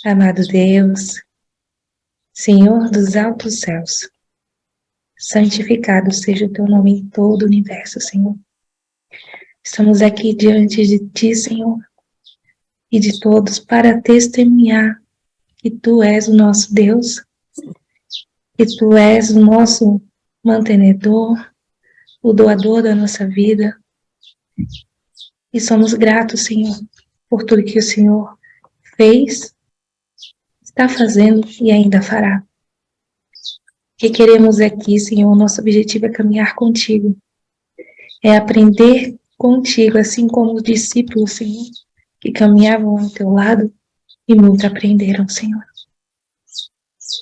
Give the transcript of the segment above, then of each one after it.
Amado Deus, Senhor dos altos céus, santificado seja o teu nome em todo o universo, Senhor. Estamos aqui diante de ti, Senhor, e de todos para testemunhar que tu és o nosso Deus, que tu és o nosso mantenedor, o doador da nossa vida. E somos gratos, Senhor, por tudo que o Senhor fez, está fazendo e ainda fará. O que queremos aqui, Senhor, nosso objetivo é caminhar contigo, é aprender contigo, assim como os discípulos, Senhor, que caminhavam ao teu lado e muito aprenderam, Senhor.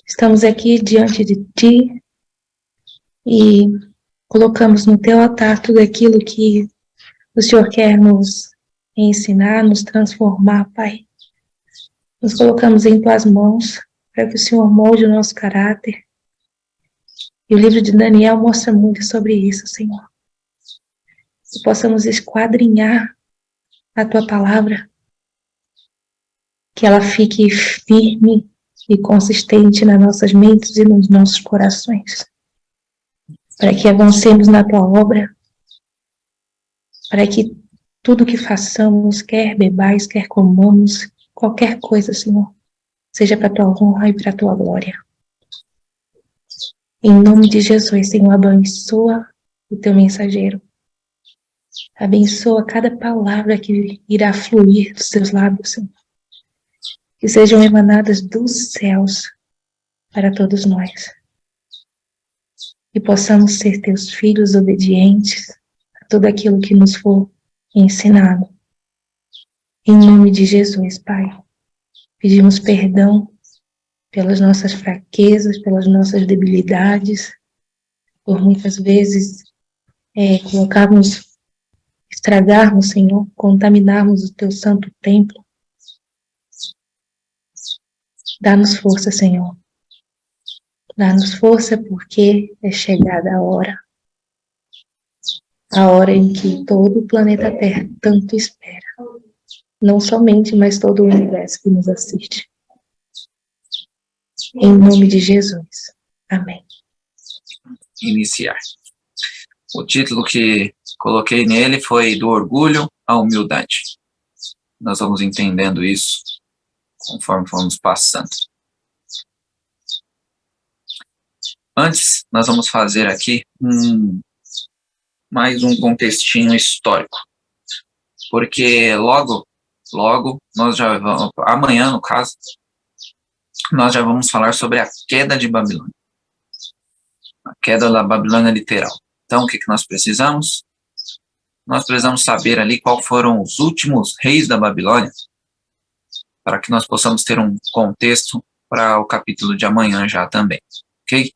Estamos aqui diante de ti e colocamos no teu altar tudo aquilo que o Senhor quer nos ensinar, nos transformar, Pai. Nos colocamos em tuas mãos para que o Senhor molde o nosso caráter. E o livro de Daniel mostra muito sobre isso, Senhor. Que possamos esquadrinhar a tua palavra, que ela fique firme e consistente nas nossas mentes e nos nossos corações, para que avancemos na tua obra, para que tudo que façamos, quer bebais, quer comamos, qualquer coisa, Senhor, seja para a tua honra e para a tua glória. Em nome de Jesus, Senhor, abençoa o teu mensageiro. Abençoa cada palavra que irá fluir dos teus lábios, Senhor. Que sejam emanadas dos céus para todos nós. E possamos ser teus filhos obedientes a tudo aquilo que nos for ensinado. Em nome de Jesus, Pai, pedimos perdão pelas nossas fraquezas, pelas nossas debilidades, por muitas vezes estragarmos, Senhor, contaminarmos o teu santo templo. Dá-nos força, Senhor. Dá-nos força porque é chegada a hora em que todo o planeta Terra tanto espera. Não somente, mas todo o universo que nos assiste. Em nome de Jesus. Amém. Iniciar. O título que coloquei nele foi Do Orgulho à Humildade. Nós vamos entendendo isso conforme formos passando. Antes, nós vamos fazer aqui mais um contextinho histórico. Porque logo, nós já vamos, amanhã no caso, nós já vamos falar sobre a queda de Babilônia. A queda da Babilônia literal. Então, o que nós precisamos? Nós precisamos saber ali quais foram os últimos reis da Babilônia, para que nós possamos ter um contexto para o capítulo de amanhã já também, ok?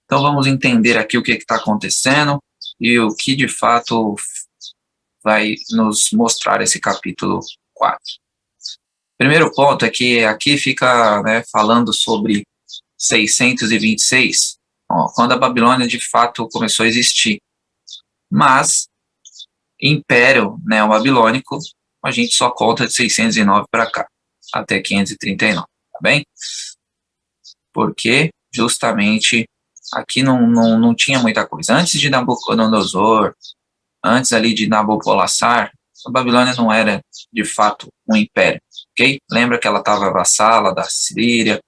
Então, vamos entender aqui o que está acontecendo e o que de fato vai nos mostrar esse capítulo 4. Primeiro ponto é que aqui fica falando sobre 626, quando a Babilônia de fato começou a existir. Mas, Império Neobabilônico, a gente só conta de 609 para cá, até 539, tá bem? Porque, justamente, aqui não tinha muita coisa. Antes de Nabucodonosor, antes ali de Nabopolassar, a Babilônia não era, de fato, um império, ok? Lembra que ela estava vassala da Síria,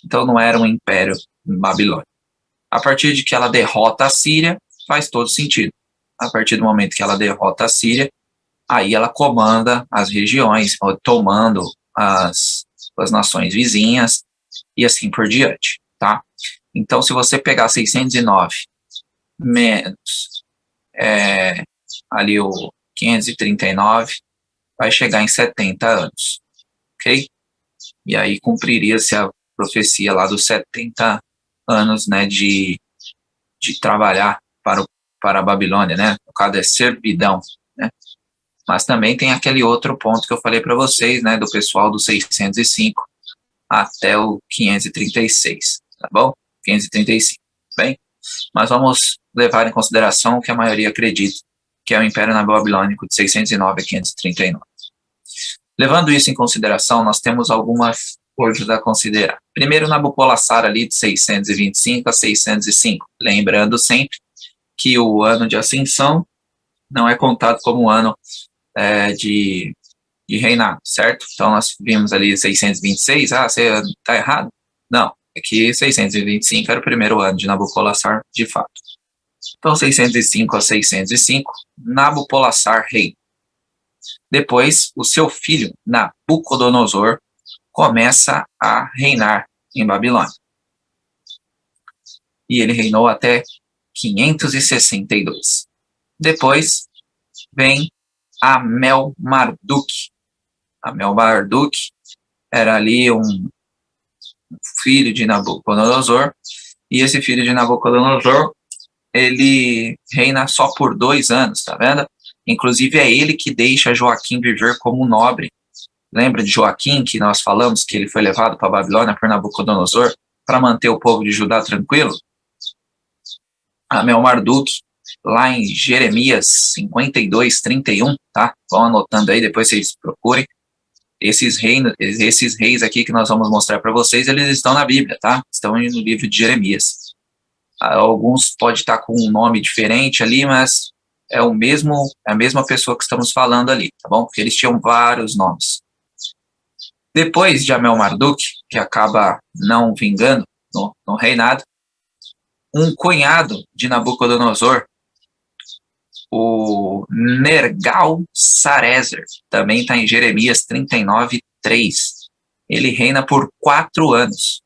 então não era um império babilônico. A partir de que ela derrota a Síria, faz todo sentido. A partir do momento que ela derrota a Síria, aí ela comanda as regiões, tomando as nações vizinhas e assim por diante, tá? Então, se você pegar 609 menos ali o 539, vai chegar em 70 anos, ok? E aí cumpriria-se a profecia lá dos 70 anos, de trabalhar para a Babilônia, no caso é servidão, Mas também tem aquele outro ponto que eu falei para vocês, do pessoal do 605 até o 536, tá bom? 535, bem? Mas vamos levar em consideração o que a maioria acredita, que é o Império Babilônico de 609 a 539. Levando isso em consideração, nós temos algumas hoje a considerar. Primeiro, Nabopolassar ali de 625 a 605. Lembrando sempre que o ano de ascensão não é contado como ano de reinado, certo? Então, nós vimos ali 626, você está errado? Não, é que 625 era o primeiro ano de Nabopolassar, de fato. Então, 605 a 605, Nabopolassar reina. Depois, o seu filho, Nabucodonosor, começa a reinar em Babilônia. E ele reinou até 562. Depois, vem Amel-Marduk. Amel-Marduk era ali um filho de Nabucodonosor, e esse filho de Nabucodonosor, ele reina só por 2 anos, tá vendo? Inclusive é ele que deixa Joaquim viver como nobre. Lembra de Joaquim, que nós falamos que ele foi levado para a Babilônia por Nabucodonosor para manter o povo de Judá tranquilo? Amel-Marduk, lá em Jeremias 52, 31, tá? Vão anotando aí, depois vocês procurem. Esses reis aqui que nós vamos mostrar para vocês, eles estão na Bíblia, tá? Estão no livro de Jeremias. Alguns podem estar com um nome diferente ali, mas é a mesma pessoa que estamos falando ali, tá bom? Porque eles tinham vários nomes. Depois de Amel-Marduk, que acaba não vingando no reinado, um cunhado de Nabucodonosor, o Nergal-Sarezer, também está em Jeremias 39, 3. Ele reina por 4 anos.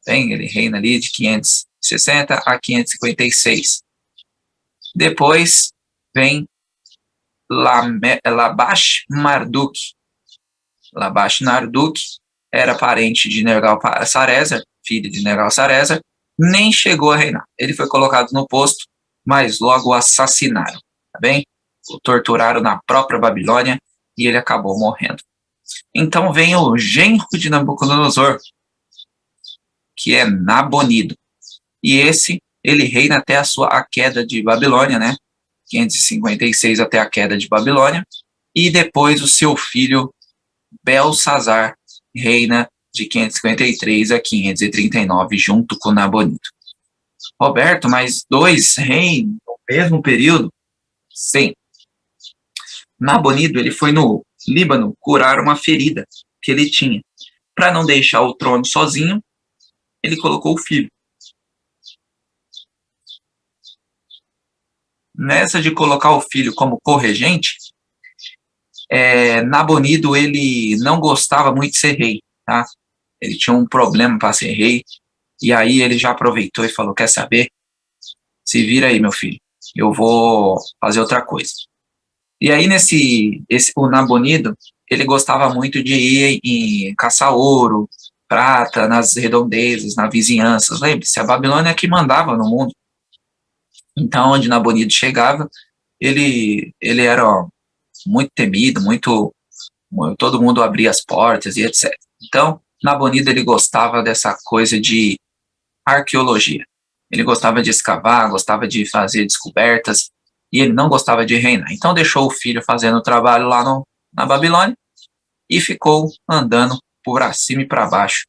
Bem, ele reina ali de 560 a 556. Depois vem Labash-Marduk. Labash-Marduk era parente de Nergal-Sarezer, filho de Nergal-Sarezer, nem chegou a reinar. Ele foi colocado no posto, mas logo o assassinaram, tá bem? O torturaram na própria Babilônia e ele acabou morrendo. Então vem o genro de Nabucodonosor, que é Nabonido. E ele reina até a queda de Babilônia, né? 556 até a queda de Babilônia. E depois o seu filho Belsazar reina de 553 a 539, junto com Nabonido. Roberto, mas 2 reis no mesmo período? Sim. Nabonido, ele foi no Líbano curar uma ferida que ele tinha. Para não deixar o trono sozinho, ele colocou o filho. Nessa de colocar o filho como corregente, Nabonido, ele não gostava muito de ser rei, tá? Ele tinha um problema para ser rei, e aí ele já aproveitou e falou, quer saber? Se vira aí, meu filho, eu vou fazer outra coisa. E aí, o Nabonido, ele gostava muito de ir em caçar ouro, prata, nas redondezas, nas vizinhanças. Lembre-se, a Babilônia é que mandava no mundo. Então, onde Nabonido chegava, ele era muito temido, todo mundo abria as portas e etc. Então, Nabonido, ele gostava dessa coisa de arqueologia. Ele gostava de escavar, gostava de fazer descobertas, e ele não gostava de reinar. Então, deixou o filho fazendo o trabalho lá na Babilônia e ficou andando por cima e para baixo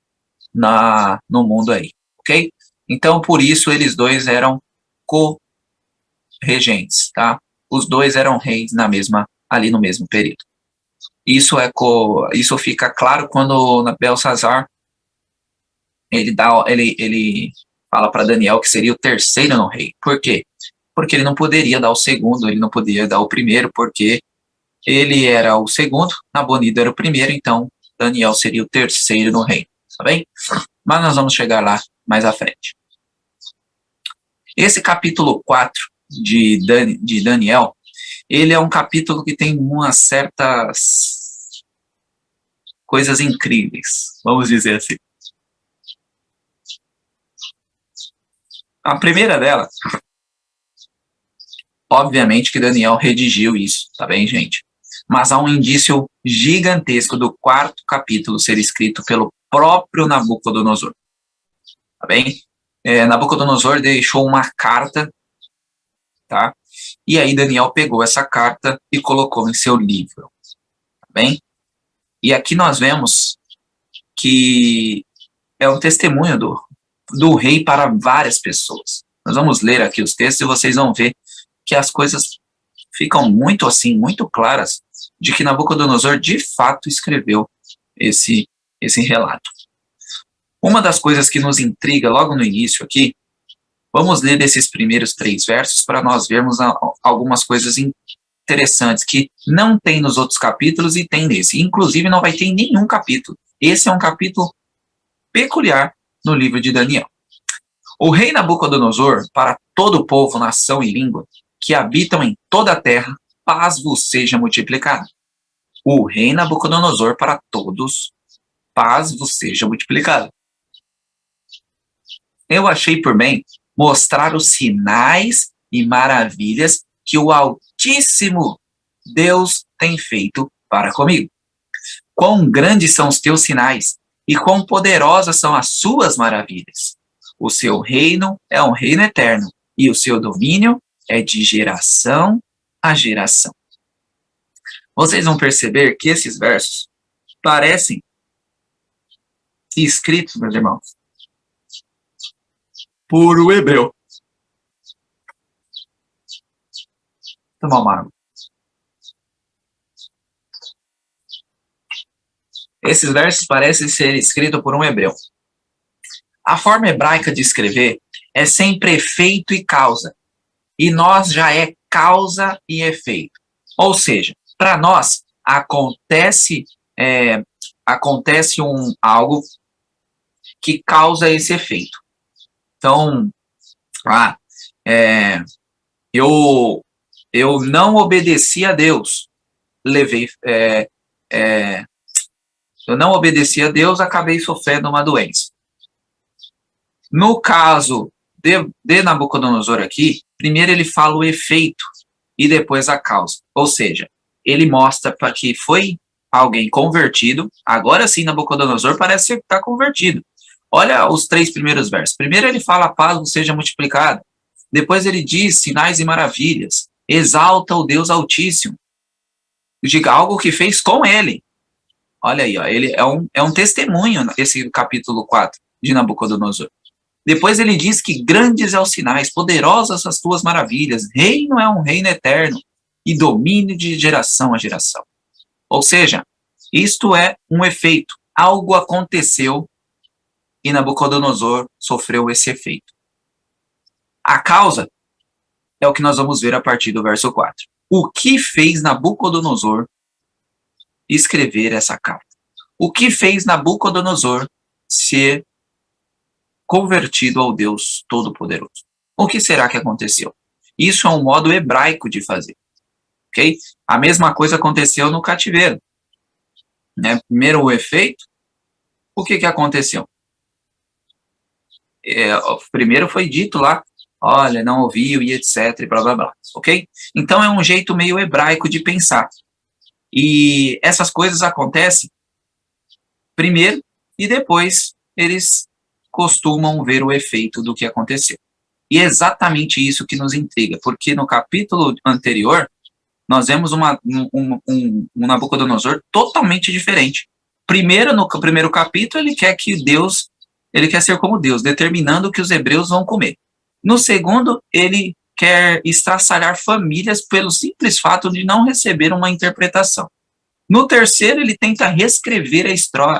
no mundo aí, ok? Então, por isso, eles dois eram co-regentes, tá? Os dois eram reis ali no mesmo período. Isso fica claro quando Belsazar ele fala para Daniel que seria o terceiro no rei. Por quê? Porque ele não poderia dar o segundo, ele não poderia dar o primeiro, porque ele era o segundo, Nabonido era o primeiro, então Daniel seria o terceiro no reino, tá bem? Mas nós vamos chegar lá mais à frente. Esse capítulo 4 de Daniel, ele é um capítulo que tem umas certas coisas incríveis, vamos dizer assim. A primeira dela, obviamente que Daniel redigiu isso, tá bem, gente? Mas há um indício gigantesco do 4º capítulo ser escrito pelo próprio Nabucodonosor, tá bem? Nabucodonosor deixou uma carta, tá? E aí Daniel pegou essa carta e colocou em seu livro, tá bem? E aqui nós vemos que é um testemunho do rei para várias pessoas. Nós vamos ler aqui os textos e vocês vão ver que as coisas ficam muito assim, muito claras, de que Nabucodonosor de fato escreveu esse relato. Uma das coisas que nos intriga logo no início aqui, vamos ler esses primeiros 3 versos para nós vermos algumas coisas interessantes que não tem nos outros capítulos e tem nesse. Inclusive não vai ter em nenhum capítulo. Esse é um capítulo peculiar no livro de Daniel. O rei Nabucodonosor, para todo o povo, nação e língua, que habitam em toda a terra, paz vos seja multiplicada. O rei Nabucodonosor, para todos, paz vos seja multiplicada. Eu achei por bem mostrar os sinais e maravilhas que o Altíssimo Deus tem feito para comigo. Quão grandes são os teus sinais e quão poderosas são as suas maravilhas. O seu reino é um reino eterno e o seu domínio é de geração a geração. Vocês vão perceber que esses versos parecem escritos, meus irmãos, por o hebreu. Vou tomar uma água. Esses versos parecem ser escritos por um hebreu. A forma hebraica de escrever é sempre efeito e causa. E nós já é causa e efeito. Ou seja, para nós acontece algo que causa esse efeito. Então, eu não obedeci a Deus, eu não obedeci a Deus, acabei sofrendo uma doença. No caso de Nabucodonosor aqui, primeiro ele fala o efeito e depois a causa. Ou seja, ele mostra para que foi alguém convertido. Agora sim, Nabucodonosor parece que está convertido. Olha os 3 primeiros versos. Primeiro ele fala, a paz vos seja multiplicada. Depois ele diz sinais e maravilhas. Exalta o Deus Altíssimo. Diga algo que fez com ele. Olha aí, ó, ele é um testemunho, esse capítulo 4 de Nabucodonosor. Depois ele diz que grandes é os sinais, poderosas as tuas maravilhas, reino é um reino eterno e domínio de geração a geração. Ou seja, isto é um efeito. Algo aconteceu e Nabucodonosor sofreu esse efeito. A causa é o que nós vamos ver a partir do verso 4. O que fez Nabucodonosor escrever essa carta? O que fez Nabucodonosor ser convertido ao Deus Todo-Poderoso? O que será que aconteceu? Isso é um modo hebraico de fazer. Okay? A mesma coisa aconteceu no cativeiro. Né? Primeiro o efeito. O que aconteceu? Primeiro foi dito lá, olha, não ouviu e etc, e blá blá blá, ok? Então é um jeito meio hebraico de pensar. E essas coisas acontecem primeiro e depois eles costumam ver o efeito do que aconteceu. E é exatamente isso que nos intriga, porque no capítulo anterior nós vemos um Nabucodonosor totalmente diferente. Primeiro, no primeiro capítulo, ele quer ser como Deus, determinando o que os hebreus vão comer. No segundo, ele quer estraçalhar famílias pelo simples fato de não receber uma interpretação. No terceiro, ele tenta reescrever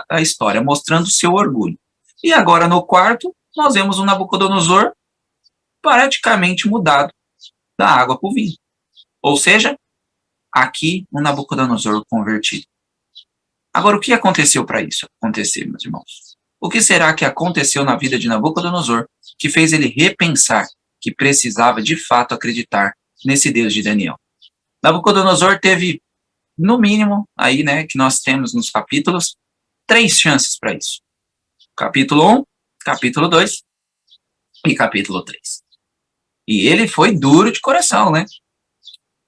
a história, mostrando seu orgulho. E agora, no quarto, nós vemos um Nabucodonosor praticamente mudado da água para o vinho. Ou seja, aqui um Nabucodonosor convertido. Agora, o que aconteceu para isso acontecer, meus irmãos? O que será que aconteceu na vida de Nabucodonosor que fez ele repensar que precisava de fato acreditar nesse Deus de Daniel? Nabucodonosor teve, no mínimo, aí, né, que nós temos nos capítulos, 3 chances para isso. Capítulo 1, capítulo 2 e capítulo 3. E ele foi duro de coração, né?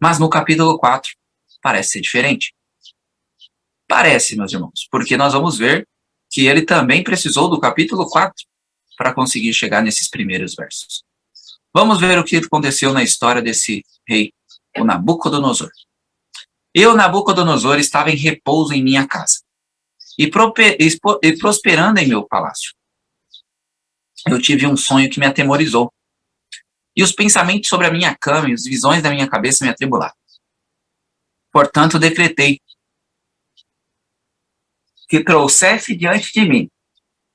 Mas no capítulo 4 parece ser diferente. Parece, meus irmãos, porque nós vamos ver que ele também precisou do capítulo 4 para conseguir chegar nesses primeiros versos. Vamos ver o que aconteceu na história desse rei, o Nabucodonosor. Eu, Nabucodonosor, estava em repouso em minha casa. e prosperando em meu palácio. Eu tive um sonho que me atemorizou, e os pensamentos sobre a minha cama e as visões da minha cabeça me atribularam. Portanto, decretei que trouxesse diante de mim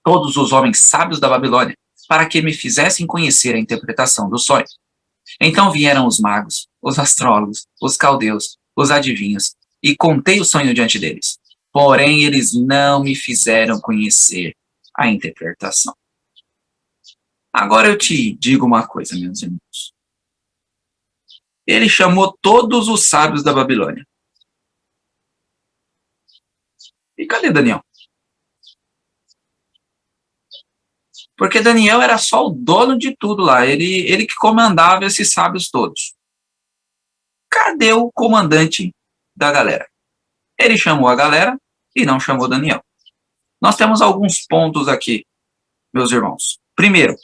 todos os homens sábios da Babilônia, para que me fizessem conhecer a interpretação do sonho. Então vieram os magos, os astrólogos, os caldeus, os adivinhos, e contei o sonho diante deles. Porém, eles não me fizeram conhecer a interpretação. Agora eu te digo uma coisa, meus irmãos. Ele chamou todos os sábios da Babilônia. E cadê Daniel? Porque Daniel era só o dono de tudo lá, ele que comandava esses sábios todos. Cadê o comandante da galera? Ele chamou a galera e não chamou Daniel. Nós temos alguns pontos aqui, meus irmãos. Primeiro,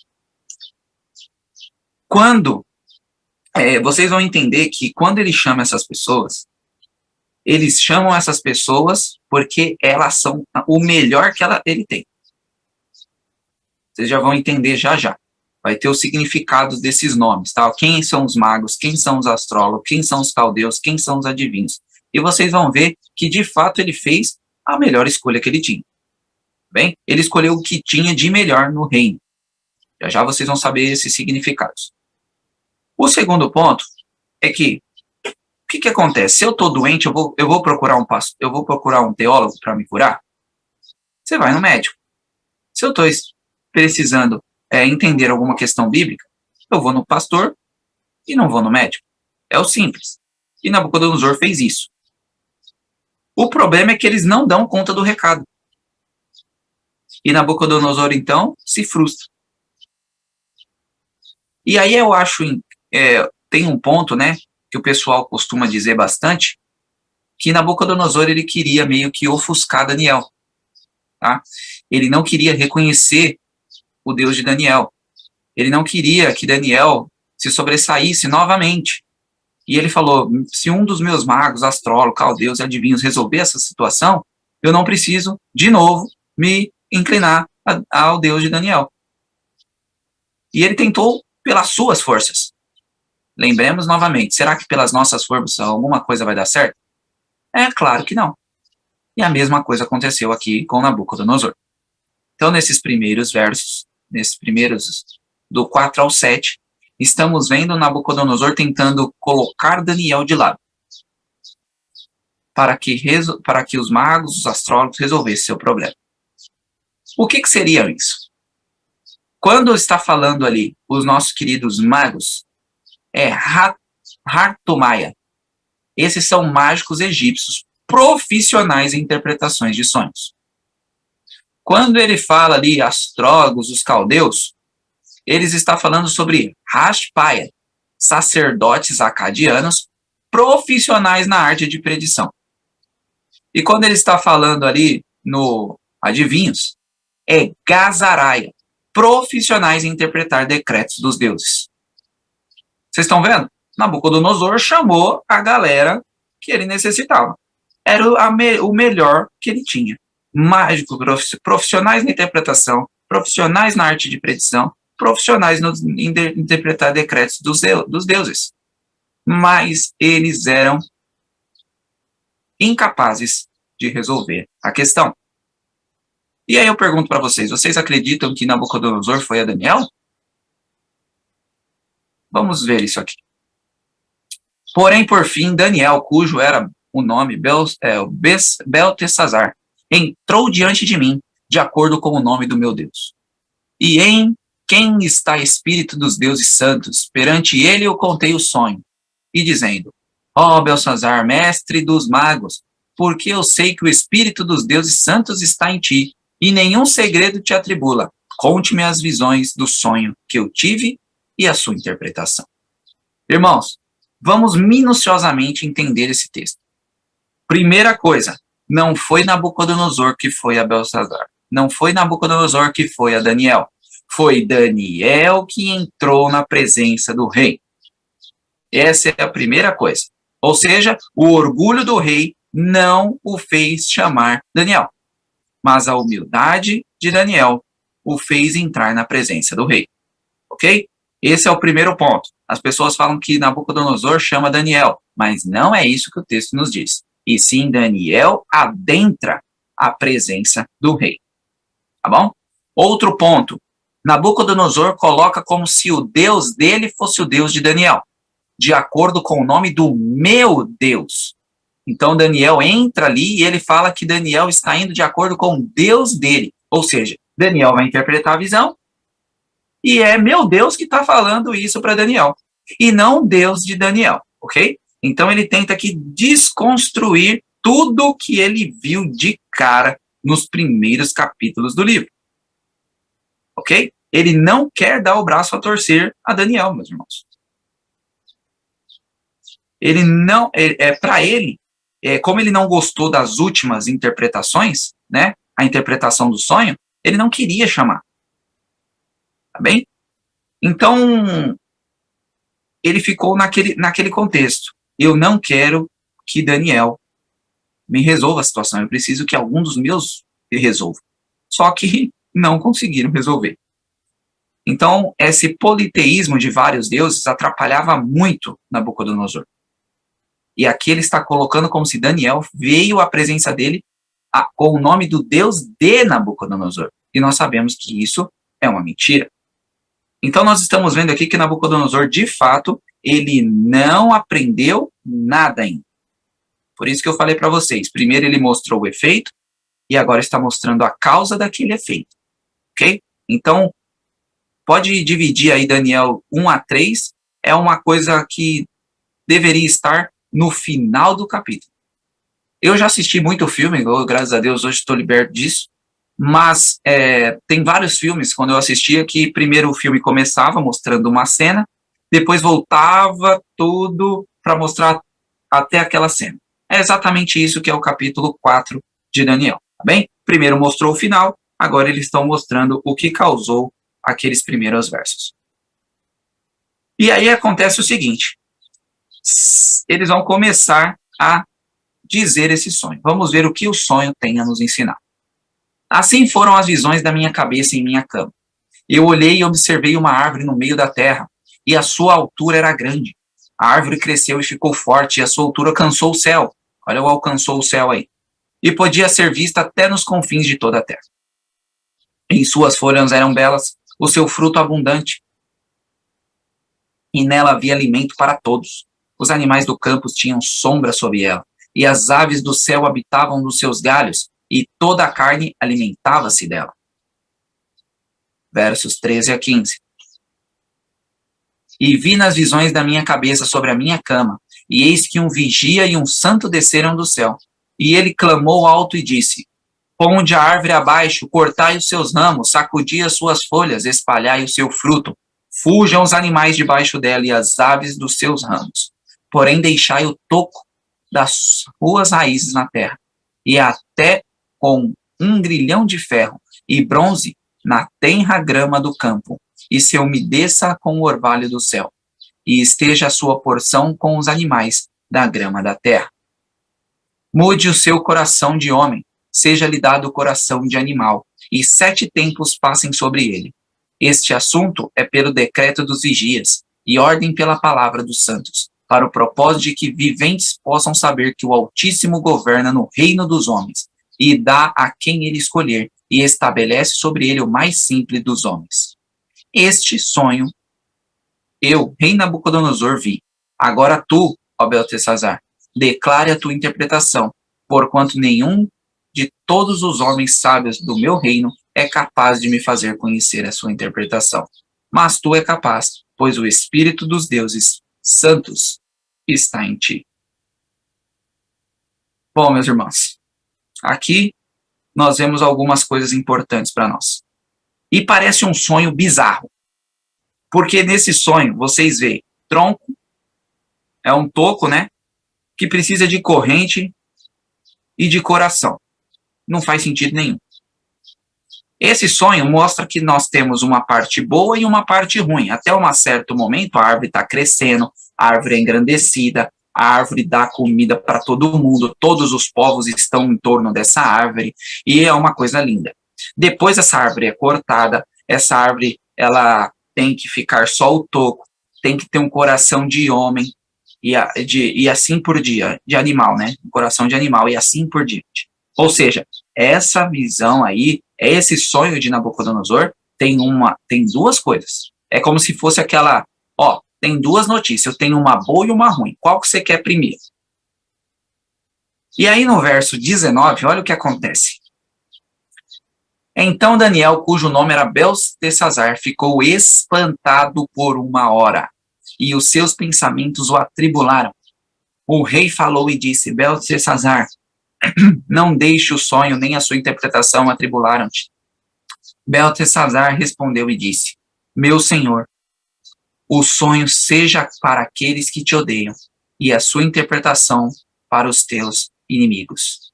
vocês vão entender que quando ele chama essas pessoas, eles chamam essas pessoas porque elas são o melhor que ele tem. Vocês já vão entender já já. Vai ter os significados desses nomes, tá? Quem são os magos, quem são os astrólogos, quem são os caldeus, quem são os adivinhos. E vocês vão ver que, de fato, ele fez a melhor escolha que ele tinha. Bem, ele escolheu o que tinha de melhor no reino. Já já vocês vão saber esses significados. O segundo ponto é que, o que acontece? Se eu estou doente, eu vou procurar um teólogo para me curar? Você vai no médico. Se eu estou precisando entender alguma questão bíblica, eu vou no pastor e não vou no médico. É o simples. E Nabucodonosor fez isso. O problema é que eles não dão conta do recado. E Nabucodonosor, então, se frustra. E aí eu acho, tem um ponto, né, que o pessoal costuma dizer bastante, que Nabucodonosor ele queria meio que ofuscar Daniel. Tá? Ele não queria reconhecer o Deus de Daniel. Ele não queria que Daniel se sobressaísse novamente. E ele falou, se um dos meus magos, astrólogos, caldeus e adivinhos resolver essa situação, eu não preciso, de novo, me inclinar ao Deus de Daniel. E ele tentou pelas suas forças. Lembremos novamente, será que pelas nossas forças alguma coisa vai dar certo? É claro que não. E a mesma coisa aconteceu aqui com Nabucodonosor. Então, nesses primeiros versos, do 4 ao 7, estamos vendo Nabucodonosor tentando colocar Daniel de lado, para que os magos, os astrólogos resolvessem seu problema. O que seria isso? Quando está falando ali os nossos queridos magos, é Hartomaia. Esses são mágicos egípcios profissionais em interpretações de sonhos. Quando ele fala ali astrólogos, os caldeus, eles estão falando sobre Rashpaia, sacerdotes acadianos profissionais na arte de predição. E quando ele está falando ali no adivinhos, é Gazaraia, profissionais em interpretar decretos dos deuses. Vocês estão vendo? Nabucodonosor chamou a galera que ele necessitava. Era o melhor que ele tinha. Mágicos, profissionais na interpretação, profissionais na arte de predição, profissionais em interpretar decretos dos deuses. Mas eles eram incapazes de resolver a questão. E aí eu pergunto para vocês acreditam que Nabucodonosor foi a Daniel? Vamos ver isso aqui. Porém, por fim, Daniel, cujo era o nome Beltesazar, entrou diante de mim, de acordo com o nome do meu Deus. E em quem está espírito dos deuses santos, perante ele eu contei o sonho, e dizendo, ó Belsazar, mestre dos magos, porque eu sei que o espírito dos deuses santos está em ti, e nenhum segredo te atribula. Conte-me as visões do sonho que eu tive e a sua interpretação. Irmãos, vamos minuciosamente entender esse texto. Primeira coisa, não foi Nabucodonosor que foi a Belsazar. Não foi Nabucodonosor que foi a Daniel. Foi Daniel que entrou na presença do rei. Essa é a primeira coisa. Ou seja, o orgulho do rei não o fez chamar Daniel. mas a humildade de Daniel o fez entrar na presença do rei. Ok? Esse é o primeiro ponto. As pessoas falam que Nabucodonosor chama Daniel, mas não é isso que o texto nos diz. E sim, Daniel adentra a presença do rei. Tá bom? Outro ponto. Nabucodonosor coloca como se o Deus dele fosse o Deus de Daniel, de acordo com o nome do meu Deus. Então Daniel entra ali e ele fala que Daniel está indo de acordo com o Deus dele. Ou seja, Daniel vai interpretar a visão e é meu Deus que está falando isso para Daniel, e não o Deus de Daniel, ok? Então ele tenta aqui desconstruir tudo que ele viu de cara nos primeiros capítulos do livro. Ok? Ele não quer dar o braço a torcer a Daniel, meus irmãos. Ele não, para ele, como ele não gostou das últimas interpretações, né, a interpretação do sonho, ele não queria chamar. Tá bem? Então, ele ficou naquele contexto. Eu não quero que Daniel me resolva a situação, eu preciso que algum dos meus resolva. Só que não conseguiram resolver. Então, esse politeísmo de vários deuses atrapalhava muito Nabucodonosor. E aqui ele está colocando como se Daniel veio à presença dele com o nome do Deus de Nabucodonosor. E nós sabemos que isso é uma mentira. Então, nós estamos vendo aqui que Nabucodonosor, de fato, ele não aprendeu nada ainda. Por isso que eu falei para vocês, primeiro ele mostrou o efeito, e agora está mostrando a causa daquele efeito. Ok? Então, pode dividir aí Daniel 1 a 3, é uma coisa que deveria estar no final do capítulo. Eu já assisti muito filme, graças a Deus hoje estou liberto disso, mas tem vários filmes, quando eu assistia, que primeiro o filme começava mostrando uma cena, depois voltava tudo para mostrar até aquela cena. É exatamente isso que é o capítulo 4 de Daniel, tá bem? Primeiro mostrou o final, agora eles estão mostrando o que causou aqueles primeiros versos. E aí acontece o seguinte, eles vão começar a dizer esse sonho. Vamos ver o que o sonho tem a nos ensinar. Assim foram as visões da minha cabeça em minha cama. Eu olhei e observei uma árvore no meio da terra, e a sua altura era grande. A árvore cresceu e ficou forte, e a sua altura alcançou o céu. Olha o alcançou o céu aí. E podia ser vista até nos confins de toda a terra. Em suas folhas eram belas, o seu fruto abundante, e nela havia alimento para todos. Os animais do campo tinham sombra sobre ela, e as aves do céu habitavam nos seus galhos, e toda a carne alimentava-se dela. Versos 13 a 15. E vi nas visões da minha cabeça sobre a minha cama, e eis que um vigia e um santo desceram do céu. E ele clamou alto e disse: Ponde a árvore abaixo, cortai os seus ramos, sacudi as suas folhas, espalhai o seu fruto. Fujam os animais debaixo dela e as aves dos seus ramos. Porém deixai o toco das suas raízes na terra, e até com um grilhão de ferro e bronze na tenra grama do campo, e se umedeça com o orvalho do céu, e esteja a sua porção com os animais da grama da terra. Mude o seu coração de homem, seja-lhe dado o coração de animal, e 7 tempos passem sobre ele. Este assunto é pelo decreto dos vigias, e ordem pela palavra dos santos, para o propósito de que viventes possam saber que o Altíssimo governa no reino dos homens, e dá a quem ele escolher, e estabelece sobre ele o mais simples dos homens. Este sonho eu, rei Nabucodonosor, vi. Agora tu, ó Beltesazar, declare a tua interpretação, porquanto nenhum de todos os homens sábios do meu reino é capaz de me fazer conhecer a sua interpretação. Mas tu é capaz, pois o Espírito dos deuses santos está em ti. Bom, meus irmãos, aqui nós vemos algumas coisas importantes para nós. E parece um sonho bizarro, porque nesse sonho vocês veem tronco, é um toco, né, que precisa de corrente e de coração. Não faz sentido nenhum. Esse sonho mostra que nós temos uma parte boa e uma parte ruim. Até um certo momento a árvore está crescendo, a árvore é engrandecida, A árvore dá comida para todo mundo, todos os povos estão em torno dessa árvore, e é uma coisa linda. Depois essa árvore é cortada, essa árvore ela tem que ficar só o toco, tem que ter um coração de homem, e assim por diante, de animal, né? Um coração de animal, e assim por diante. Ou seja, essa visão aí, esse sonho de Nabucodonosor, tem duas coisas. É como se fosse aquela, ó, tem duas notícias, eu tenho uma boa e uma ruim. Qual que você quer primeiro? E aí no verso 19, olha o que acontece. Então Daniel, cujo nome era Beltesazar, ficou espantado por uma hora, e os seus pensamentos o atribularam. O rei falou e disse: Beltesazar, não deixe o sonho nem a sua interpretação atribularam-te. Beltesazar respondeu e disse: Meu senhor, o sonho seja para aqueles que te odeiam, e a sua interpretação para os teus inimigos.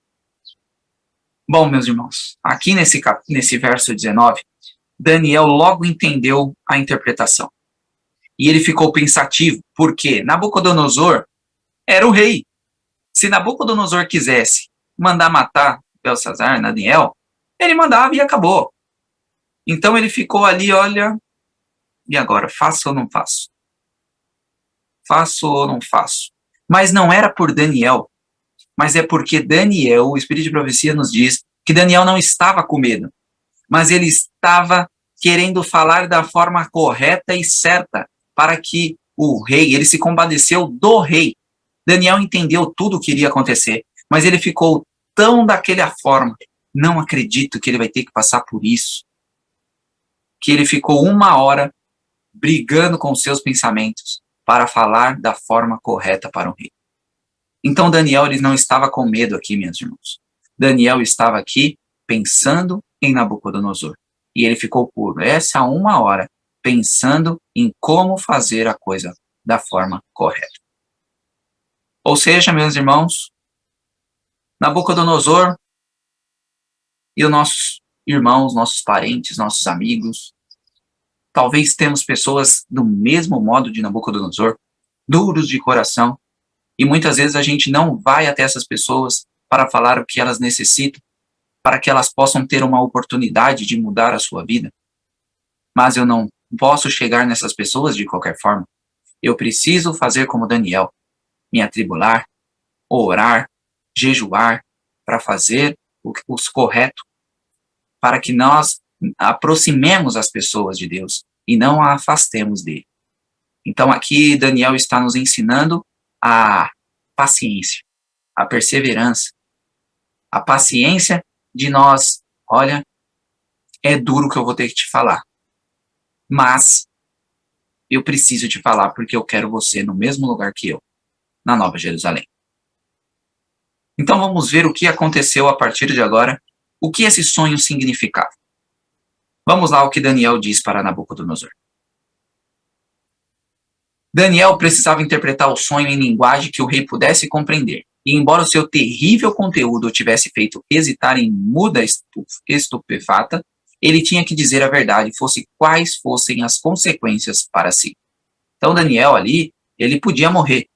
Bom, meus irmãos, aqui nesse verso 19, Daniel logo entendeu a interpretação. E ele ficou pensativo, porque Nabucodonosor era o rei. Se Nabucodonosor quisesse mandar matar Belsazar, Daniel, ele mandava e acabou. Então ele ficou ali, olha, e agora, faço ou não faço? Faço ou não faço? Mas não era por Daniel, mas é porque Daniel, o Espírito de Profecia nos diz que Daniel não estava com medo, mas ele estava querendo falar da forma correta e certa para que o rei, ele se compadeceu do rei. Daniel entendeu tudo o que iria acontecer, mas ele ficou tão daquela forma, não acredito que ele vai ter que passar por isso, que ele ficou uma hora brigando com seus pensamentos para falar da forma correta para o rei. Então Daniel ele não estava com medo aqui, meus irmãos. Daniel estava aqui pensando em Nabucodonosor. E ele ficou por essa uma hora pensando em como fazer a coisa da forma correta. Ou seja, meus irmãos, Nabucodonosor e os nossos irmãos, nossos parentes, nossos amigos, talvez temos pessoas do mesmo modo de Nabucodonosor, duros de coração, e muitas vezes a gente não vai até essas pessoas para falar o que elas necessitam, para que elas possam ter uma oportunidade de mudar a sua vida. Mas eu não posso chegar nessas pessoas de qualquer forma. Eu preciso fazer como Daniel, me atribular, orar, jejuar, para fazer o correto, para que nós aproximemos as pessoas de Deus e não a afastemos dele. Então aqui Daniel está nos ensinando a paciência, a perseverança, a paciência de nós, olha, é duro que eu vou ter que te falar, mas eu preciso te falar porque eu quero você no mesmo lugar que eu, na Nova Jerusalém. Então vamos ver o que aconteceu a partir de agora, o que esse sonho significava. Vamos lá o que Daniel diz para Nabucodonosor. Daniel precisava interpretar o sonho em linguagem que o rei pudesse compreender, e embora o seu terrível conteúdo o tivesse feito hesitar em muda estupefata, ele tinha que dizer a verdade, fosse quais fossem as consequências para si. Então Daniel ali, ele podia morrer,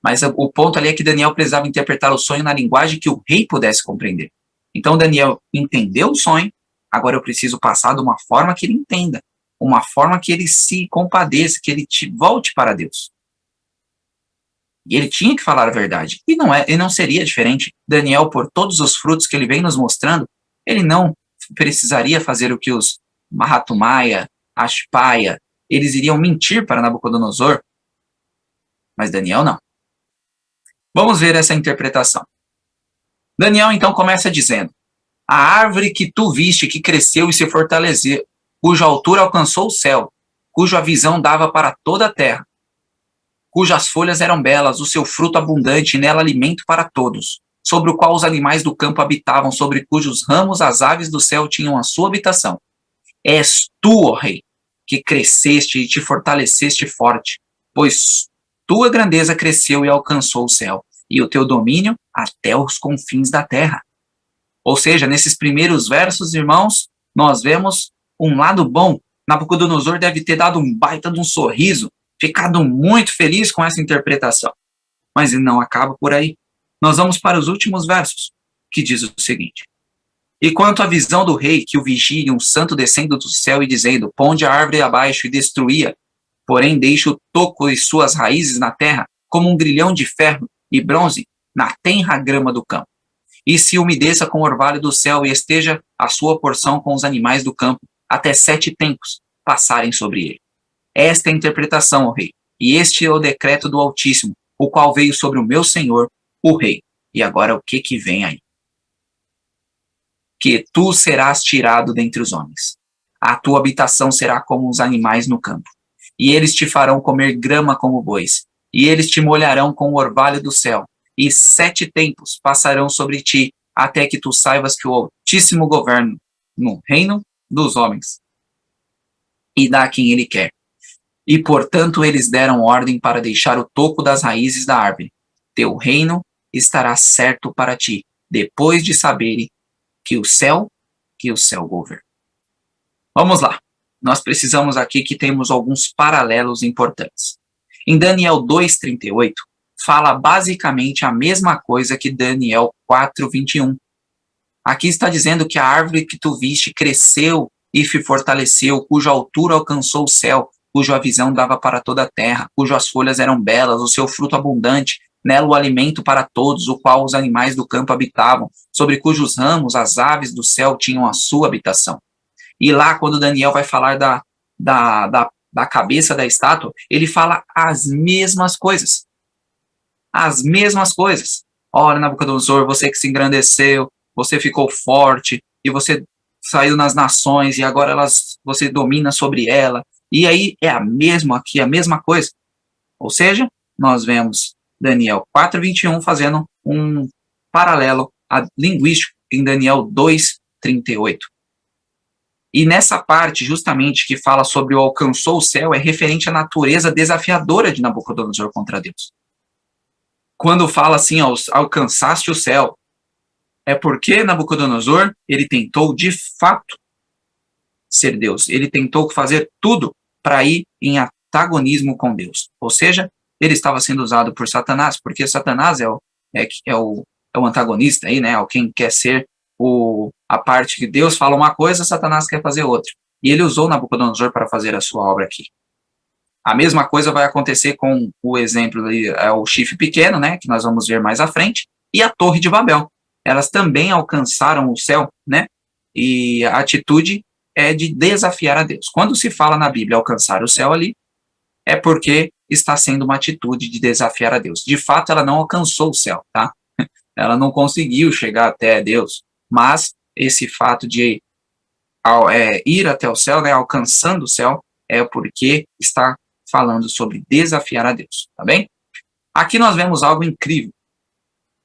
mas o ponto ali é que Daniel precisava interpretar o sonho na linguagem que o rei pudesse compreender. Então Daniel entendeu o sonho, agora eu preciso passar de uma forma que ele entenda, uma forma que ele se compadeça, que ele volte para Deus. E ele tinha que falar a verdade. E não seria diferente. Daniel, por todos os frutos que ele vem nos mostrando, ele não precisaria fazer o que os Mahatumaya, Ashpaya, eles iriam mentir para Nabucodonosor. Mas Daniel não. Vamos ver essa interpretação. Daniel então começa dizendo: a árvore que tu viste que cresceu e se fortaleceu, cuja altura alcançou o céu, cuja visão dava para toda a terra, cujas folhas eram belas, o seu fruto abundante, e nela alimento para todos, sobre o qual os animais do campo habitavam, sobre cujos ramos as aves do céu tinham a sua habitação. És tu, ó rei, que cresceste e te fortaleceste forte, pois tua grandeza cresceu e alcançou o céu, e o teu domínio até os confins da terra. Ou seja, nesses primeiros versos, irmãos, nós vemos um lado bom. Nabucodonosor deve ter dado um baita de um sorriso, ficado muito feliz com essa interpretação. Mas ele não acaba por aí. Nós vamos para os últimos versos, que diz o seguinte: E quanto à visão do rei, que o vigia um santo descendo do céu e dizendo, ponde a árvore abaixo e destruía, porém deixa o toco e suas raízes na terra, como um grilhão de ferro e bronze na tenra grama do campo. E se umedeça com o orvalho do céu e esteja a sua porção com os animais do campo, até 7 tempos passarem sobre ele. Esta é a interpretação, ó rei, e este é o decreto do Altíssimo, o qual veio sobre o meu senhor, o rei. E agora o que vem aí? Que tu serás tirado dentre os homens. A tua habitação será como os animais no campo. E eles te farão comer grama como bois, e eles te molharão com o orvalho do céu, e 7 tempos passarão sobre ti, até que tu saibas que o Altíssimo governa no reino dos homens, e dá a quem ele quer. E, portanto, eles deram ordem para deixar o toco das raízes da árvore. Teu reino estará certo para ti, depois de saberem que o céu governa. Vamos lá. Nós precisamos aqui que temos alguns paralelos importantes. Em Daniel 2:38, fala basicamente a mesma coisa que Daniel 4:21. Aqui está dizendo que a árvore que tu viste cresceu e se fortaleceu, cuja altura alcançou o céu, cuja visão dava para toda a terra, cujas folhas eram belas, o seu fruto abundante, nela o alimento para todos, o qual os animais do campo habitavam, sobre cujos ramos as aves do céu tinham a sua habitação. E lá, quando Daniel vai falar da cabeça da estátua, ele fala as mesmas coisas. As mesmas coisas. Olha, Nabucodonosor, você que se engrandeceu, você ficou forte, e você saiu nas nações, e agora você domina sobre ela. E aí é a mesma coisa. Ou seja, nós vemos Daniel 4:21 fazendo um paralelo linguístico em Daniel 2:38. E nessa parte, justamente, que fala sobre o alcançou o céu, é referente à natureza desafiadora de Nabucodonosor contra Deus. Quando fala assim, alcançaste o céu, é porque Nabucodonosor, ele tentou de fato ser Deus. Ele tentou fazer tudo para ir em antagonismo com Deus. Ou seja, ele estava sendo usado por Satanás, porque Satanás é o antagonista aí, né? É quem quer ser a parte que Deus fala uma coisa, Satanás quer fazer outra. E ele usou Nabucodonosor para fazer a sua obra aqui. A mesma coisa vai acontecer com o exemplo ali, o chifre pequeno, né? Que nós vamos ver mais à frente, e a Torre de Babel. Elas também alcançaram o céu, né? E a atitude é de desafiar a Deus. Quando se fala na Bíblia alcançar o céu ali, é porque está sendo uma atitude de desafiar a Deus. De fato, ela não alcançou o céu, tá? Ela não conseguiu chegar até Deus, mas esse fato de ir até o céu, né, alcançando o céu, é porque está falando sobre desafiar a Deus, tá bem? Aqui nós vemos algo incrível.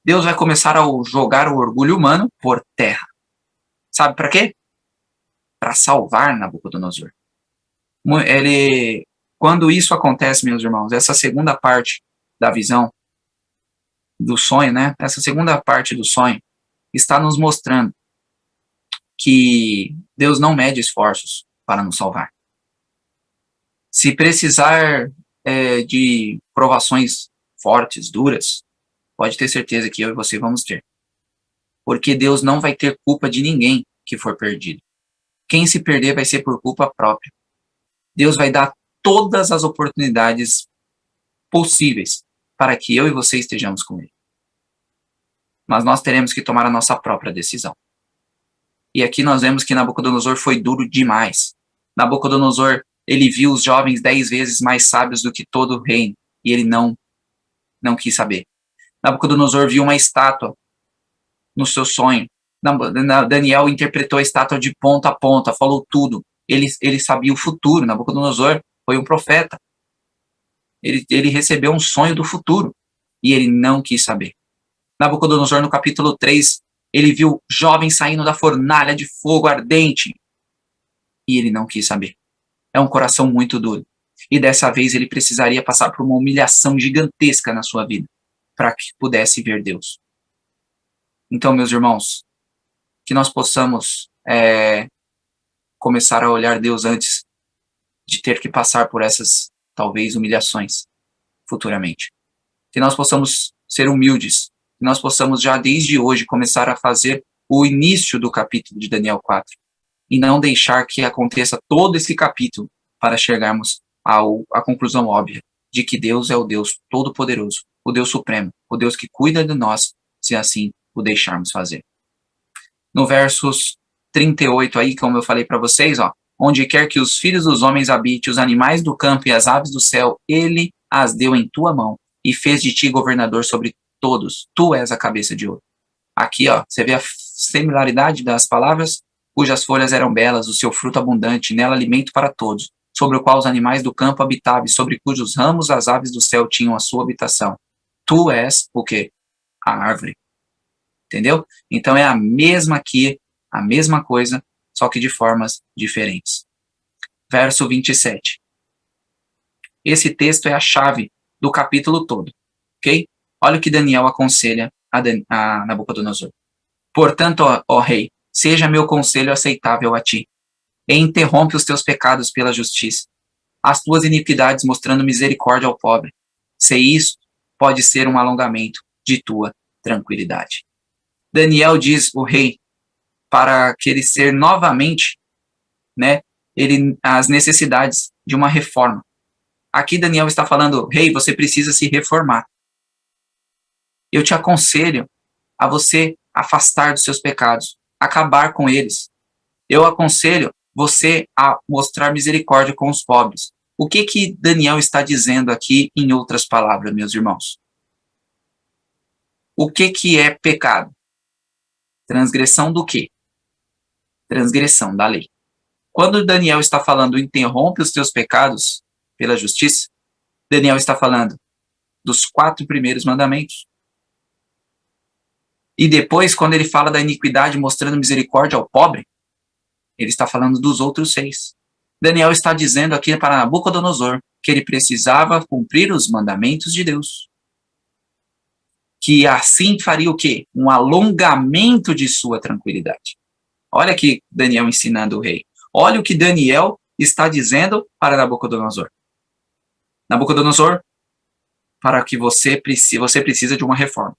Deus vai começar a jogar o orgulho humano por terra. Sabe para quê? Para salvar Nabucodonosor. Quando isso acontece, meus irmãos, essa segunda parte da visão, do sonho, né? Essa segunda parte do sonho está nos mostrando que Deus não mede esforços para nos salvar. Se precisar de provações fortes, duras, pode ter certeza que eu e você vamos ter. Porque Deus não vai ter culpa de ninguém que for perdido. Quem se perder vai ser por culpa própria. Deus vai dar todas as oportunidades possíveis para que eu e você estejamos com Ele. Mas nós teremos que tomar a nossa própria decisão. E aqui nós vemos que Nabucodonosor foi duro demais. Nabucodonosor, ele viu os jovens 10 vezes mais sábios do que todo o reino, e ele não quis saber. Nabucodonosor viu uma estátua no seu sonho. Daniel interpretou a estátua de ponta a ponta, falou tudo. Ele sabia o futuro. Nabucodonosor foi um profeta. Ele recebeu um sonho do futuro, e ele não quis saber. Nabucodonosor, no capítulo 3, ele viu jovens saindo da fornalha de fogo ardente, e ele não quis saber. É um coração muito duro. E dessa vez ele precisaria passar por uma humilhação gigantesca na sua vida, para que pudesse ver Deus. Então, meus irmãos, que nós possamos começar a olhar Deus antes de ter que passar por essas, talvez, humilhações futuramente. que nós possamos ser humildes, que nós possamos já desde hoje começar a fazer o início do capítulo de Daniel 4, e não deixar que aconteça todo esse capítulo para chegarmos à conclusão óbvia de que Deus é o Deus Todo-Poderoso, o Deus Supremo, o Deus que cuida de nós, se assim o deixarmos fazer. No versos 38 aí, como eu falei para vocês, ó, onde quer que os filhos dos homens habitem, os animais do campo e as aves do céu, ele as deu em tua mão e fez de ti governador sobre todos. Tu és a cabeça de ouro. Aqui, ó, você vê a similaridade das palavras, cujas folhas eram belas, o seu fruto abundante, nela alimento para todos, sobre o qual os animais do campo habitavam, e sobre cujos ramos as aves do céu tinham a sua habitação. Tu és o quê? A árvore. Entendeu? Então é a mesma aqui, a mesma coisa, só que de formas diferentes. Verso 27. Esse texto é a chave do capítulo todo, ok? Olha o que Daniel aconselha a Nabucodonosor. Portanto, ó rei, seja meu conselho aceitável a ti, e interrompe os teus pecados pela justiça, as tuas iniquidades mostrando misericórdia ao pobre. Se isso pode ser um alongamento de tua tranquilidade. Daniel diz o rei para que ele ser novamente, né, as necessidades de uma reforma. Aqui Daniel está falando, rei, você precisa se reformar. Eu te aconselho a você afastar dos seus pecados, acabar com eles. Eu aconselho você a mostrar misericórdia com os pobres. O que Daniel está dizendo aqui em outras palavras, meus irmãos? O que é pecado? Transgressão do quê? Transgressão da lei. Quando Daniel está falando interrompe os teus pecados pela justiça, Daniel está falando dos 4 primeiros mandamentos. E depois, quando ele fala da iniquidade mostrando misericórdia ao pobre, ele está falando dos outros 6. Daniel está dizendo aqui para Nabucodonosor que ele precisava cumprir os mandamentos de Deus. Que assim faria o quê? Um alongamento de sua tranquilidade. Olha aqui Daniel ensinando o rei. Olha o que Daniel está dizendo para Nabucodonosor. Nabucodonosor, para que você precisa de uma reforma.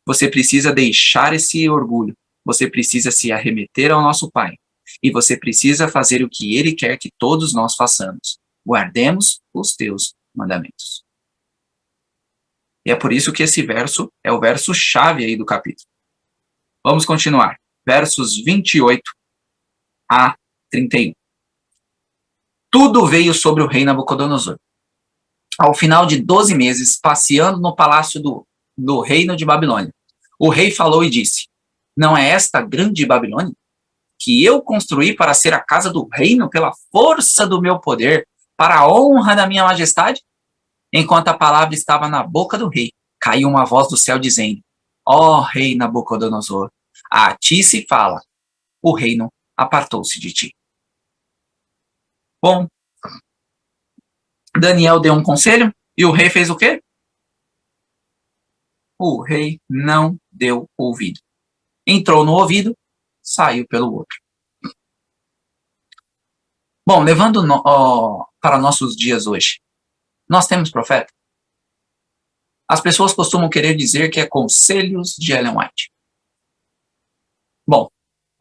Você precisa deixar esse orgulho. Você precisa se arremeter ao nosso Pai. E você precisa fazer o que Ele quer que todos nós façamos. Guardemos os teus mandamentos. E é por isso que esse verso é o verso chave aí do capítulo. Vamos continuar. Versos 28 a 31. Tudo veio sobre o rei Nabucodonosor. Ao final de 12 meses, passeando no palácio do reino de Babilônia, o rei falou e disse, não é esta grande Babilônia que eu construí para ser a casa do reino pela força do meu poder, para a honra da minha majestade? Enquanto a palavra estava na boca do rei, caiu uma voz do céu dizendo, ó rei Nabucodonosor, a ti se fala, o reino apartou-se de ti. Bom, Daniel deu um conselho e o rei fez o quê? O rei não deu ouvido. Entrou no ouvido, saiu pelo outro. Bom, levando para nossos dias hoje, nós temos profeta? As pessoas costumam querer dizer que é conselhos de Ellen White. Bom,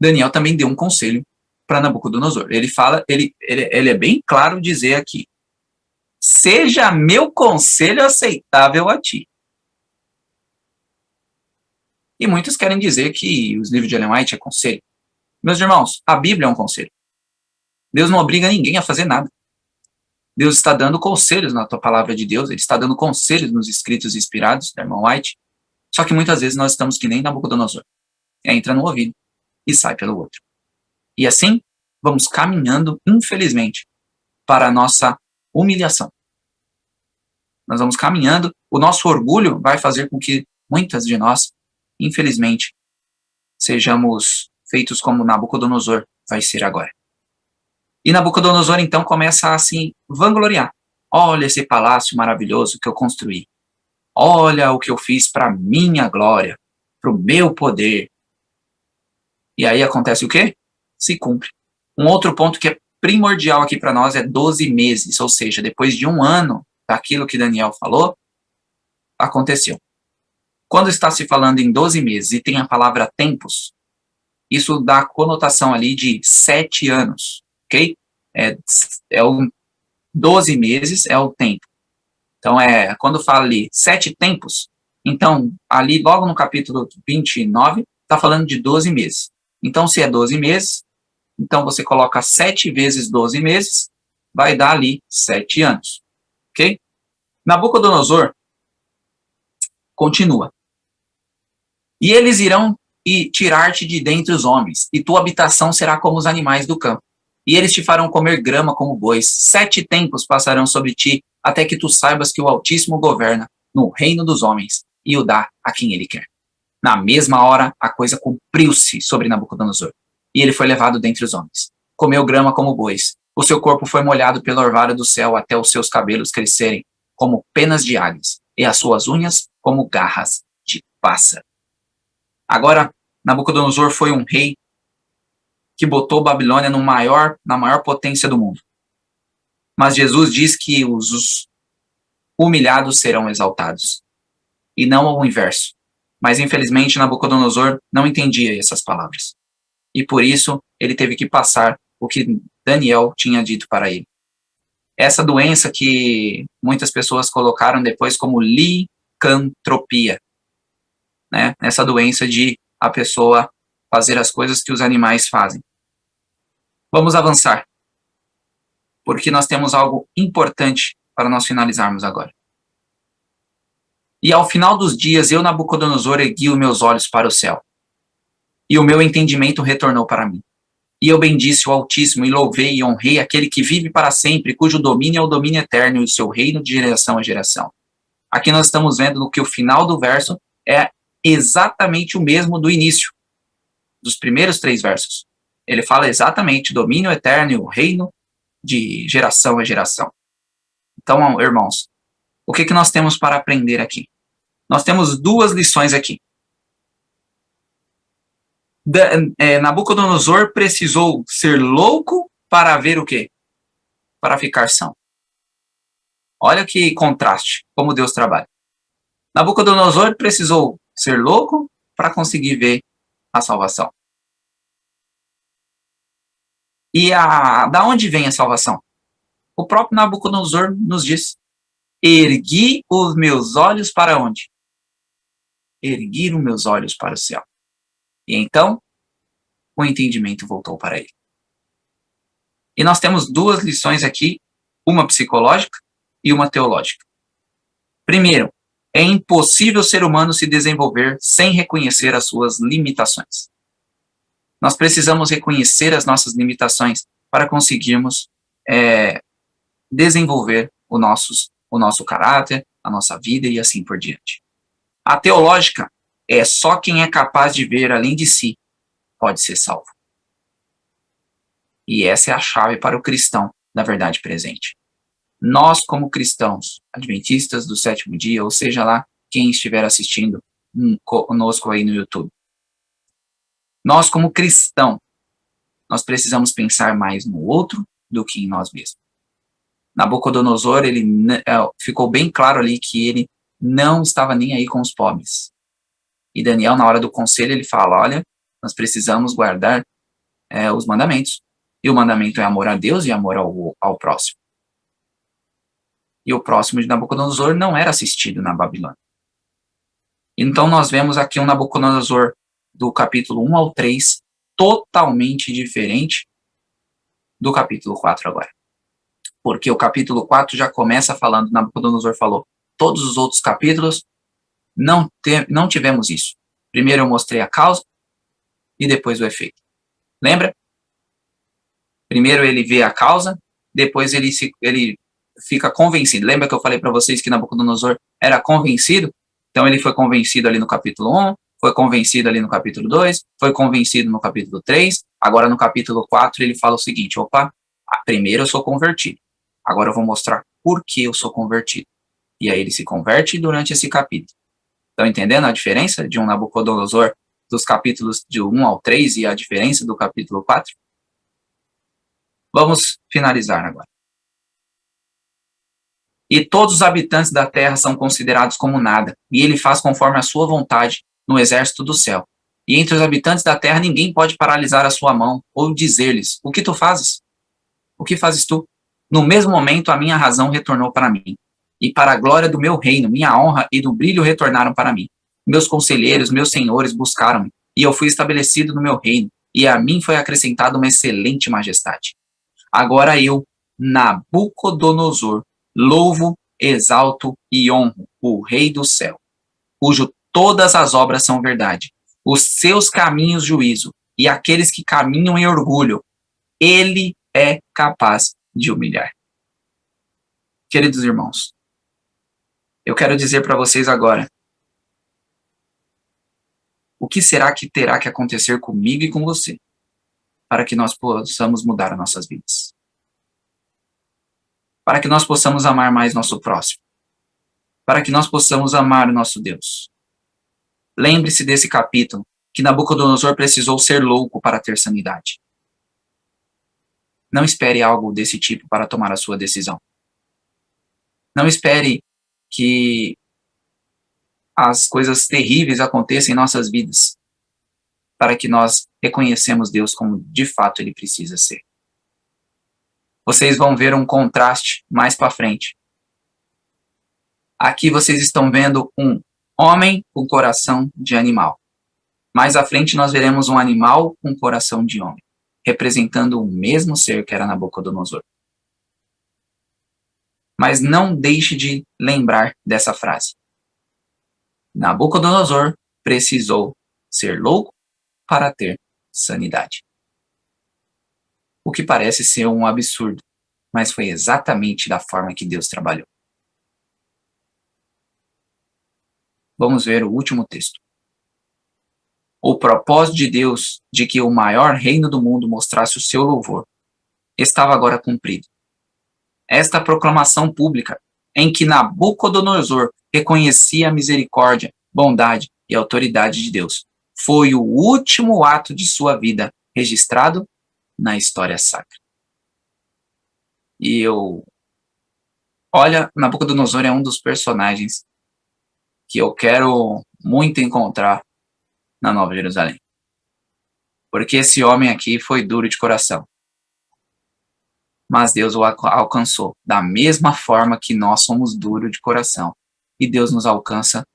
Daniel também deu um conselho para Nabucodonosor. Ele fala, ele é bem claro dizer aqui, seja meu conselho aceitável a ti. E muitos querem dizer que os livros de Ellen White é conselho. Meus irmãos, a Bíblia é um conselho. Deus não obriga ninguém a fazer nada. Deus está dando conselhos na tua palavra de Deus, Ele está dando conselhos nos escritos inspirados da irmã White, só que muitas vezes nós estamos que nem Nabucodonosor. Entra no ouvido e sai pelo outro. E assim, vamos caminhando, infelizmente, para a nossa humilhação. Nós vamos caminhando, o nosso orgulho vai fazer com que muitas de nós, infelizmente, sejamos feitos como Nabucodonosor vai ser agora. E Nabucodonosor, então, começa a se vangloriar. Olha esse palácio maravilhoso que eu construí. Olha o que eu fiz para minha glória, para o meu poder. E aí acontece o quê? Se cumpre. Um outro ponto que é primordial aqui para nós é 12 meses, ou seja, depois de um ano daquilo que Daniel falou, aconteceu. Quando está se falando em 12 meses e tem a palavra tempos, isso dá conotação ali de 7 anos, ok? 12 meses é o tempo. Então, quando fala ali 7 tempos, então, ali logo no capítulo 29, está falando de 12 meses. Então, se é 12 meses, então você coloca 7 vezes 12 meses, vai dar ali 7 anos, ok? Nabucodonosor continua. E eles irão tirar-te de dentre os homens, e tua habitação será como os animais do campo. E eles te farão comer grama como bois. 7 tempos passarão sobre ti, até que tu saibas que o Altíssimo governa no reino dos homens, e o dá a quem ele quer. Na mesma hora, a coisa cumpriu-se sobre Nabucodonosor, e ele foi levado dentre os homens. Comeu grama como bois. O seu corpo foi molhado pelo orvalho do céu até os seus cabelos crescerem como penas de águias, e as suas unhas como garras de pássaro. Agora, Nabucodonosor foi um rei que botou Babilônia na maior potência do mundo. Mas Jesus diz que os humilhados serão exaltados, e não o inverso. Mas, infelizmente, Nabucodonosor não entendia essas palavras. E por isso, ele teve que passar o que Daniel tinha dito para ele. Essa doença que muitas pessoas colocaram depois como licantropia, né? Essa doença de a pessoa fazer as coisas que os animais fazem. Vamos avançar, porque nós temos algo importante para nós finalizarmos agora. E ao final dos dias, eu, Nabucodonosor, ergui os meus olhos para o céu, e o meu entendimento retornou para mim. E eu bendisse o Altíssimo, e louvei e honrei aquele que vive para sempre, cujo domínio é o domínio eterno, e o seu reino de geração a geração. Aqui nós estamos vendo que o final do verso é exatamente o mesmo do início, dos primeiros 3 versos. Ele fala exatamente domínio eterno e o reino de geração a geração. Então, irmãos, o que nós temos para aprender aqui? Nós temos 2 lições aqui. Nabucodonosor precisou ser louco para ver o quê? Para ficar são. Olha que contraste, como Deus trabalha. Nabucodonosor precisou ser louco para conseguir ver a salvação. E da onde vem a salvação? O próprio Nabucodonosor nos diz: ergui os meus olhos para onde? Ergui os meus olhos para o céu. E então, o entendimento voltou para ele. E nós temos 2 lições aqui, uma psicológica e uma teológica. Primeiro, é impossível o ser humano se desenvolver sem reconhecer as suas limitações. Nós precisamos reconhecer as nossas limitações para conseguirmos desenvolver o nosso caráter, a nossa vida e assim por diante. A teológica é só quem é capaz de ver além de si pode ser salvo. E essa é a chave para o cristão da verdade presente. Nós, como cristãos, adventistas do 7º dia, ou seja lá, quem estiver assistindo conosco aí no YouTube, nós, como cristão, nós precisamos pensar mais no outro do que em nós mesmos. Nabucodonosor, ele ficou bem claro ali que ele não estava nem aí com os pobres. E Daniel, na hora do conselho, ele fala: olha, nós precisamos guardar os mandamentos. E o mandamento é amor a Deus e amor ao próximo. E o próximo de Nabucodonosor não era assistido na Babilônia. Então nós vemos aqui um Nabucodonosor do capítulo 1 ao 3 totalmente diferente do capítulo 4 agora. Porque o capítulo 4 já começa falando, Nabucodonosor falou, todos os outros capítulos não tivemos isso. Primeiro eu mostrei a causa e depois o efeito. Lembra? Primeiro ele vê a causa, depois ele fica convencido. Lembra que eu falei para vocês que Nabucodonosor era convencido? Então ele foi convencido ali no capítulo 1, foi convencido ali no capítulo 2, foi convencido no capítulo 3, agora no capítulo 4 ele fala o seguinte: opa, primeiro eu sou convertido, agora eu vou mostrar por que eu sou convertido. E aí ele se converte durante esse capítulo. Estão entendendo a diferença de um Nabucodonosor dos capítulos de 1 ao 3 e a diferença do capítulo 4? Vamos finalizar agora. e todos os habitantes da terra são considerados como nada, e ele faz conforme a sua vontade no exército do céu. E entre os habitantes da terra ninguém pode paralisar a sua mão, ou dizer-lhes, o que tu fazes? O que fazes tu? No mesmo momento a minha razão retornou para mim, e para a glória do meu reino, minha honra e do brilho retornaram para mim. Meus conselheiros, meus senhores buscaram-me, e eu fui estabelecido no meu reino, e a mim foi acrescentada uma excelente majestade. Agora eu, Nabucodonosor, louvo, exalto e honro o Rei do céu, cujo todas as obras são verdade, os seus caminhos juízo, e aqueles que caminham em orgulho, ele é capaz de humilhar. Queridos irmãos, eu quero dizer para vocês agora, o que será que terá que acontecer comigo e com você, para que nós possamos mudar as nossas vidas? Para que nós possamos amar mais nosso próximo, para que nós possamos amar o nosso Deus. Lembre-se desse capítulo, que Nabucodonosor precisou ser louco para ter sanidade. Não espere algo desse tipo para tomar a sua decisão. Não espere que as coisas terríveis aconteçam em nossas vidas, para que nós reconhecemos Deus como de fato Ele precisa ser. Vocês vão ver um contraste mais para frente. Aqui vocês estão vendo um homem com coração de animal. Mais à frente nós veremos um animal com coração de homem, representando o mesmo ser que era Nabucodonosor. Mas não deixe de lembrar dessa frase. Nabucodonosor precisou ser louco para ter sanidade. O que parece ser um absurdo, mas foi exatamente da forma que Deus trabalhou. Vamos ver o último texto. O propósito de Deus de que o maior reino do mundo mostrasse o seu louvor estava agora cumprido. Esta proclamação pública, em que Nabucodonosor reconhecia a misericórdia, bondade e autoridade de Deus, foi o último ato de sua vida registrado na história sacra. Olha, Nabucodonosor é um dos personagens que eu quero muito encontrar na Nova Jerusalém. Porque esse homem aqui foi duro de coração. Mas Deus o alcançou da mesma forma que nós somos duros de coração. E Deus nos alcança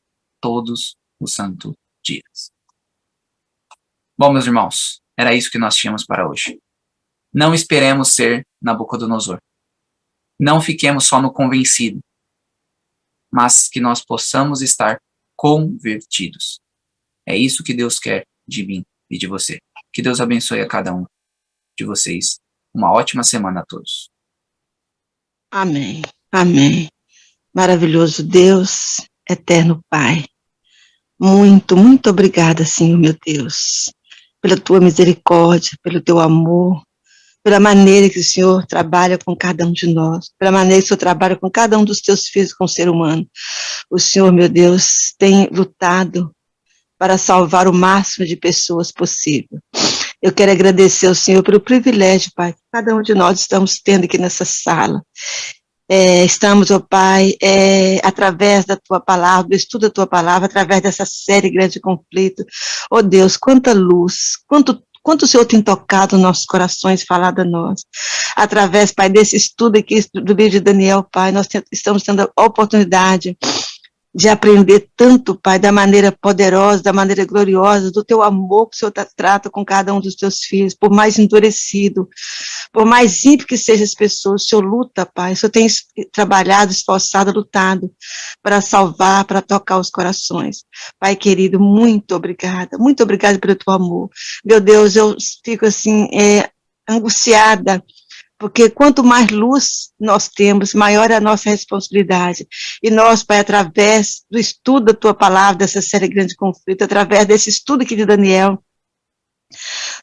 todos os santos dias. Bom, meus irmãos, era isso que nós tínhamos para hoje. Não esperemos ser Nabucodonosor. Não fiquemos só no convencido, mas que nós possamos estar convertidos. É isso que Deus quer de mim e de você. Que Deus abençoe a cada um de vocês. Uma ótima semana a todos. Amém. Amém. Maravilhoso Deus, eterno Pai. Muito, muito obrigada, Senhor, meu Deus, pela tua misericórdia, pelo teu amor, pela maneira que o Senhor trabalha com cada um de nós, pela maneira que o Senhor trabalha com cada um dos teus filhos, com o ser humano. O Senhor, meu Deus, tem lutado para salvar o máximo de pessoas possível. Eu quero agradecer ao Senhor pelo privilégio, Pai, que cada um de nós estamos tendo aqui nessa sala. Estamos, ó Pai, através da Tua Palavra, do estudo da Tua Palavra, através dessa série Grande Conflito. Ó Deus, quanta luz, quanto o Senhor tem tocado nossos corações, falado a nós. Através, Pai, desse estudo aqui do livro de Daniel, Pai, nós estamos tendo a oportunidade de aprender tanto, Pai, da maneira poderosa, da maneira gloriosa, do Teu amor que o Senhor trata com cada um dos Teus filhos, por mais endurecido, por mais ímpio que sejam as pessoas, o Senhor luta, Pai, o Senhor tem trabalhado, esforçado, lutado para salvar, para tocar os corações. Pai querido, muito obrigada pelo Teu amor. Meu Deus, eu fico assim, angustiada, porque quanto mais luz nós temos, maior é a nossa responsabilidade. E nós, Pai, através do estudo da Tua Palavra, dessa série Grande Conflito, através desse estudo aqui de Daniel,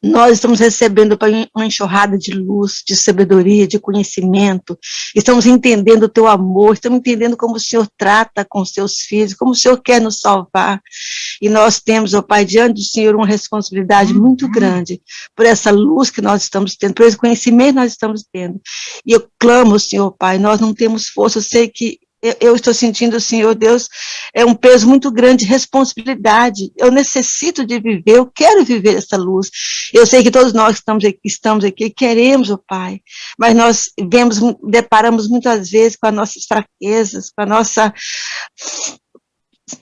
nós estamos recebendo, Pai, uma enxurrada de luz, de sabedoria, de conhecimento, estamos entendendo o Teu amor, estamos entendendo como o Senhor trata com os Seus filhos, como o Senhor quer nos salvar, e nós temos, ó Pai, diante do Senhor uma responsabilidade muito grande, por essa luz que nós estamos tendo, por esse conhecimento que nós estamos tendo, e eu clamo, Senhor, Pai, nós não temos força, eu sei que eu estou sentindo, Senhor Deus, é um peso muito grande de responsabilidade. Eu necessito de viver, eu quero viver essa luz. Eu sei que todos nós que estamos aqui queremos, ó Pai, mas nós deparamos muitas vezes com as nossas fraquezas, com a nossa...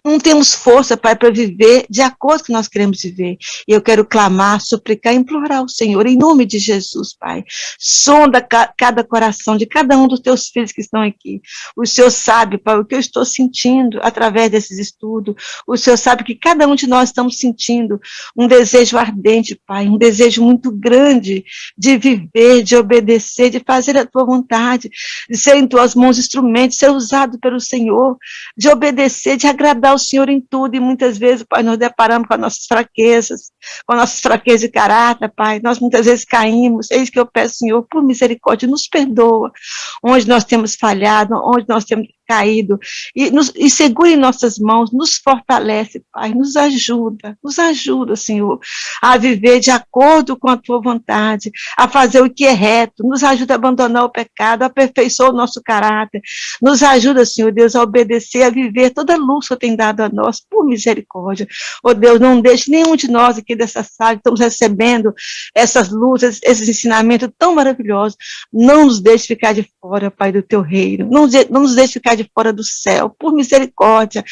Não temos força, Pai, para viver de acordo com o que nós queremos viver. E eu quero clamar, suplicar, implorar ao Senhor, em nome de Jesus, Pai. Sonda cada coração de cada um dos teus filhos que estão aqui. O Senhor sabe, Pai, o que eu estou sentindo através desses estudos. O Senhor sabe que cada um de nós estamos sentindo um desejo ardente, Pai, um desejo muito grande de viver, de obedecer, de fazer a tua vontade, de ser em tuas mãos instrumento, de ser usado pelo Senhor, de obedecer, de agradar ao Senhor em tudo, e muitas vezes, Pai, nós deparamos com as nossas fraquezas de caráter, Pai, nós muitas vezes caímos, é isso que eu peço, Senhor, por misericórdia, nos perdoa, onde nós temos falhado, onde nós temos caído, e segura em nossas mãos, nos fortalece, Pai, nos ajuda, Senhor, a viver de acordo com a tua vontade, a fazer o que é reto, nos ajuda a abandonar o pecado, a aperfeiçoar o nosso caráter, nos ajuda, Senhor Deus, a obedecer, a viver toda a luz que tem dado a nós, por misericórdia. Oh Deus, não deixe nenhum de nós aqui dessa sala, estamos recebendo essas luzes, esses ensinamentos tão maravilhosos, não nos deixe ficar de fora, Pai, do teu reino, não nos deixe ficar de fora do céu, por misericórdia.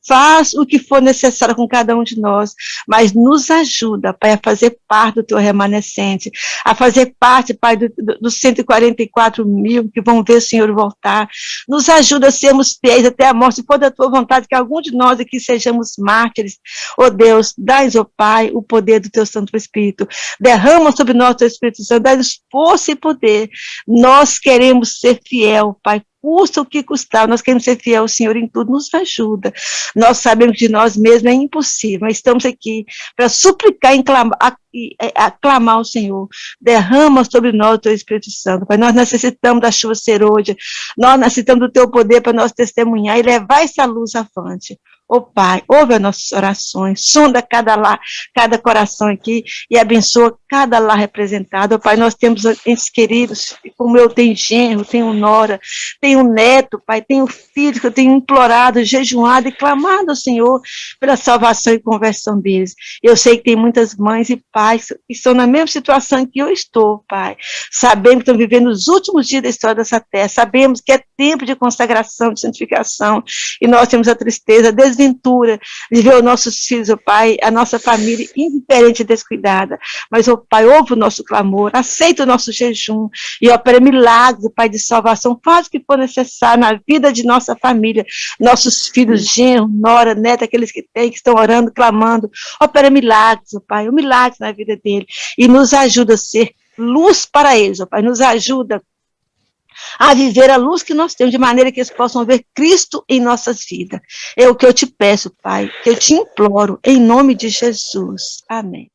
Faz o que for necessário com cada um de nós, mas nos ajuda, Pai, a fazer parte do teu remanescente, a fazer parte, Pai, dos 144 mil que vão ver o Senhor voltar. Nos ajuda a sermos fiéis até a morte, se for da tua vontade, que algum de nós aqui sejamos mártires. Oh Deus, dá-nos, oh Pai, o poder do teu Santo Espírito. Derrama sobre nós o teu Espírito Santo, dá-nos força e poder. Nós queremos ser fiel, Pai, custa o que custar, nós queremos ser fiel ao Senhor em tudo, nos ajuda. Nós sabemos que de nós mesmos é impossível, mas estamos aqui para suplicar e aclamar ao Senhor. Derrama sobre nós o teu Espírito Santo, Pai. Nós necessitamos da chuva serôdia, nós necessitamos do teu poder para nós testemunhar e levar essa luz avante. Ô Pai, ouve as nossas orações, sonda cada coração aqui e abençoa cada lar representado. Ô Pai, nós temos entes queridos, como eu tenho genro, tenho nora, tenho neto, Pai, tenho filhos que eu tenho implorado, jejuado e clamado ao Senhor pela salvação e conversão deles. Eu sei que tem muitas mães e pais que estão na mesma situação em que eu estou, Pai. Sabemos que estão vivendo os últimos dias da história dessa terra, sabemos que é tempo de consagração, de santificação, e nós temos a tristeza, a desventura de ver os nossos filhos, ó Pai, a nossa família indiferente e descuidada. Mas, ó Pai, ouve o nosso clamor, aceita o nosso jejum e opera milagres, Pai, de salvação. Faz o que for necessário na vida de nossa família, nossos filhos, genro, nora, neta, aqueles que estão orando, clamando. Opera milagres, ó Pai, um milagre na vida dele. E nos ajuda a ser luz para eles, ó Pai, nos ajuda a viver a luz que nós temos, de maneira que eles possam ver Cristo em nossas vidas. É o que eu te peço, Pai, que eu te imploro, em nome de Jesus. Amém.